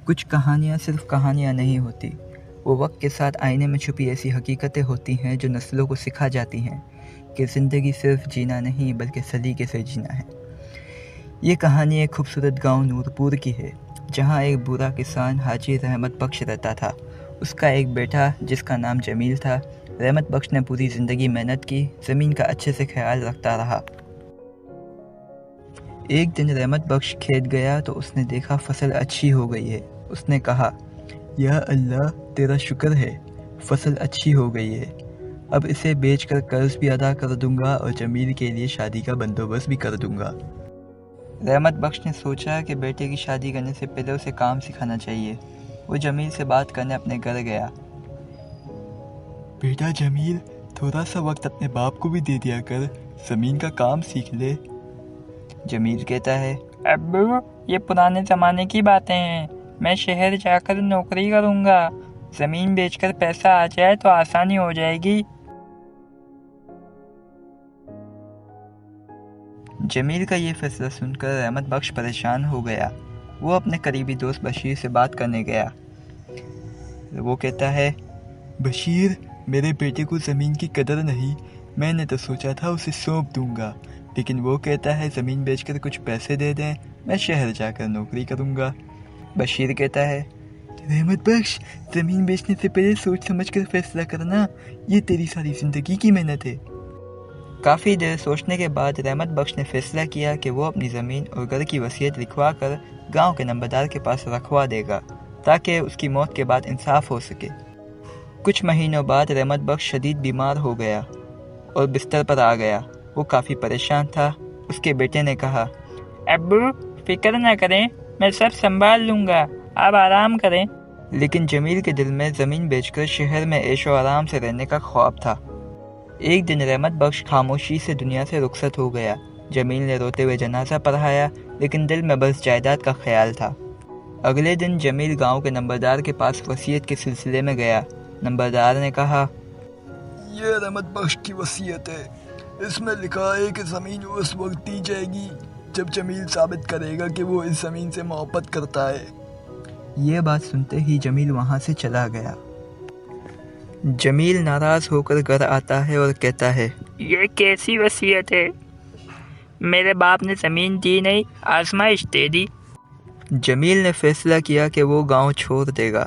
کچھ کہانیاں صرف کہانیاں نہیں ہوتی، وہ وقت کے ساتھ آئینے میں چھپی ایسی حقیقتیں ہوتی ہیں جو نسلوں کو سکھا جاتی ہیں کہ زندگی صرف جینا نہیں بلکہ سلیقے سے جینا ہے۔ یہ کہانی ایک خوبصورت گاؤں نورپور کی ہے، جہاں ایک بوڑھا کسان حاجی رحمت بخش رہتا تھا۔ اس کا ایک بیٹا جس کا نام جمیل تھا۔ رحمت بخش نے پوری زندگی محنت کی، زمین کا اچھے سے خیال رکھتا رہا۔ ایک دن رحمت بخش کھیت گیا تو اس نے دیکھا فصل اچھی ہو گئی ہے۔ اس نے کہا، یا اللہ تیرا شکر ہے، فصل اچھی ہو گئی ہے، اب اسے بیچ کر قرض بھی ادا کر دوں گا اور جمیل کے لیے شادی کا بندوبست بھی کر دوں گا۔ رحمت بخش نے سوچا کہ بیٹے کی شادی کرنے سے پہلے اسے کام سکھانا چاہیے۔ وہ جمیل سے بات کرنے اپنے گھر گیا۔ بیٹا جمیل، تھوڑا سا وقت اپنے باپ کو بھی دے دیا کر، زمین کا کام سیکھ لے۔ جمیل کہتا ہے، ابو یہ پرانے زمانے کی باتیں ہیں، میں شہر جا کر نوکری کروں گا، زمین بیچ کر پیسہ آ جائے تو آسانی ہو جائے گی۔ جمیل کا یہ فیصلہ سن کر رحمت بخش پریشان ہو گیا۔ وہ اپنے قریبی دوست بشیر سے بات کرنے گیا۔ وہ کہتا ہے، بشیر، میرے بیٹے کو زمین کی قدر نہیں، میں نے تو سوچا تھا اسے سونپ دوں گا، لیکن وہ کہتا ہے زمین بیچ کر کچھ پیسے دے دیں، میں شہر جا کر نوکری کروں گا۔ بشیر کہتا ہے، رحمت بخش، زمین بیچنے سے پہلے سوچ سمجھ کر فیصلہ کرنا، یہ تیری ساری زندگی کی محنت ہے۔ کافی دیر سوچنے کے بعد رحمت بخش نے فیصلہ کیا کہ وہ اپنی زمین اور گھر کی وصیت لکھوا کر گاؤں کے نمبردار کے پاس رکھوا دے گا تاکہ اس کی موت کے بعد انصاف ہو سکے۔ کچھ مہینوں بعد رحمت بخش شدید بیمار ہو گیا اور بستر پر آ گیا۔ وہ کافی پریشان تھا۔ اس کے بیٹے نے کہا، ابو فکر نہ کریں، میں سب سنبھال لوں گا، آپ آرام کریں۔ لیکن جمیل کے دل میں زمین بیچ کر شہر میں عیش و آرام سے رہنے کا خواب تھا۔ ایک دن رحمت بخش خاموشی سے دنیا سے رخصت ہو گیا۔ جمیل نے روتے ہوئے جنازہ پڑھایا، لیکن دل میں بس جائیداد کا خیال تھا۔ اگلے دن جمیل گاؤں کے نمبردار کے پاس وصیت کے سلسلے میں گیا۔ نمبردار نے کہا، یہ رحمت بخش کی وصیت ہے، اس میں لکھا ہے کہ زمین اس وقت دی جائے گی جب جمیل ثابت کرے گا کہ وہ اس زمین سے محبت کرتا ہے۔ یہ بات سنتے ہی جمیل وہاں سے چلا گیا۔ جمیل ناراض ہو کر گھر آتا ہے اور کہتا ہے، یہ کیسی وصیت ہے، میرے باپ نے زمین دی نہیں، آزمائش دے دی۔ جمیل نے فیصلہ کیا کہ وہ گاؤں چھوڑ دے گا۔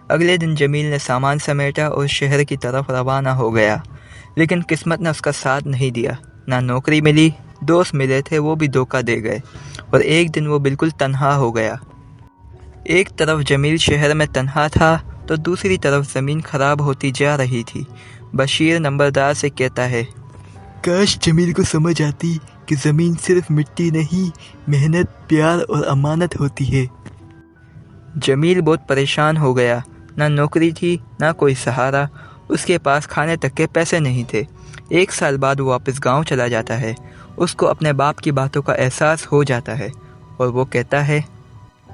اگلے دن جمیل نے سامان سمیٹا اور شہر کی طرف روانہ ہو گیا، لیکن قسمت نے اس کا ساتھ نہیں دیا۔ نہ نوکری ملی، دوست ملے تھے وہ بھی دھوکہ دے گئے، اور ایک دن وہ بالکل تنہا ہو گیا۔ ایک طرف جمیل شہر میں تنہا تھا تو دوسری طرف زمین خراب ہوتی جا رہی تھی۔ بشیر نمبردار سے کہتا ہے، کاش جمیل کو سمجھ آتی کہ زمین صرف مٹی نہیں، محنت، پیار اور امانت ہوتی ہے۔ جمیل بہت پریشان ہو گیا۔ نہ نوکری تھی، نہ کوئی سہارا، اس کے پاس کھانے تک کے پیسے نہیں تھے۔ ایک سال بعد وہ واپس گاؤں چلا جاتا ہے۔ اس کو اپنے باپ کی باتوں کا احساس ہو جاتا ہے اور وہ کہتا ہے،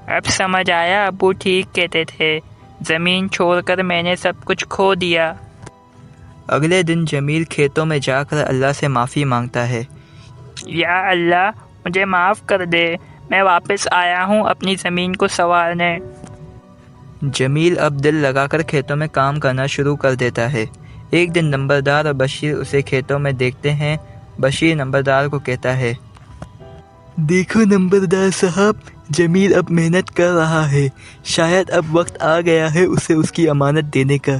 اب سمجھ آیا، ابو ٹھیک کہتے تھے، زمین چھوڑ کر میں نے سب کچھ کھو دیا۔ اگلے دن جمیل کھیتوں میں جا کر اللہ سے معافی مانگتا ہے۔ یا اللہ مجھے معاف کر دے، میں واپس آیا ہوں اپنی زمین کو سنوارنے۔ جمیل اب دل لگا کر کھیتوں میں کام کرنا شروع کر دیتا ہے۔ ایک دن نمبردار اور بشیر اسے کھیتوں میں دیکھتے ہیں۔ بشیر نمبردار کو کہتا ہے، دیکھو نمبردار صاحب، جمیل اب محنت کر رہا ہے، شاید اب وقت آ گیا ہے اسے اس کی امانت دینے کا۔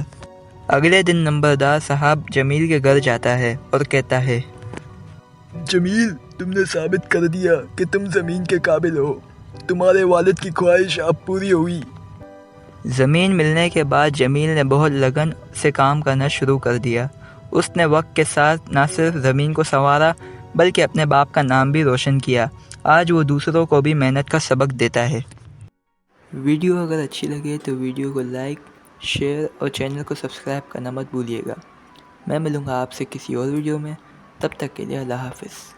اگلے دن نمبردار صاحب جمیل کے گھر جاتا ہے اور کہتا ہے، جمیل، تم نے ثابت کر دیا کہ تم زمین کے قابل ہو، تمہارے والد کی خواہش اب پوری ہوئی۔ زمین ملنے کے بعد جمیل نے بہت لگن سے کام کرنا شروع کر دیا۔ اس نے وقت کے ساتھ نہ صرف زمین کو سنوارا بلکہ اپنے باپ کا نام بھی روشن کیا۔ آج وہ دوسروں کو بھی محنت کا سبق دیتا ہے۔ ویڈیو اگر اچھی لگے تو ویڈیو کو لائک، شیئر اور چینل کو سبسکرائب کرنا مت بھولیے گا۔ میں ملوں گا آپ سے کسی اور ویڈیو میں، تب تک کے لیے اللہ حافظ۔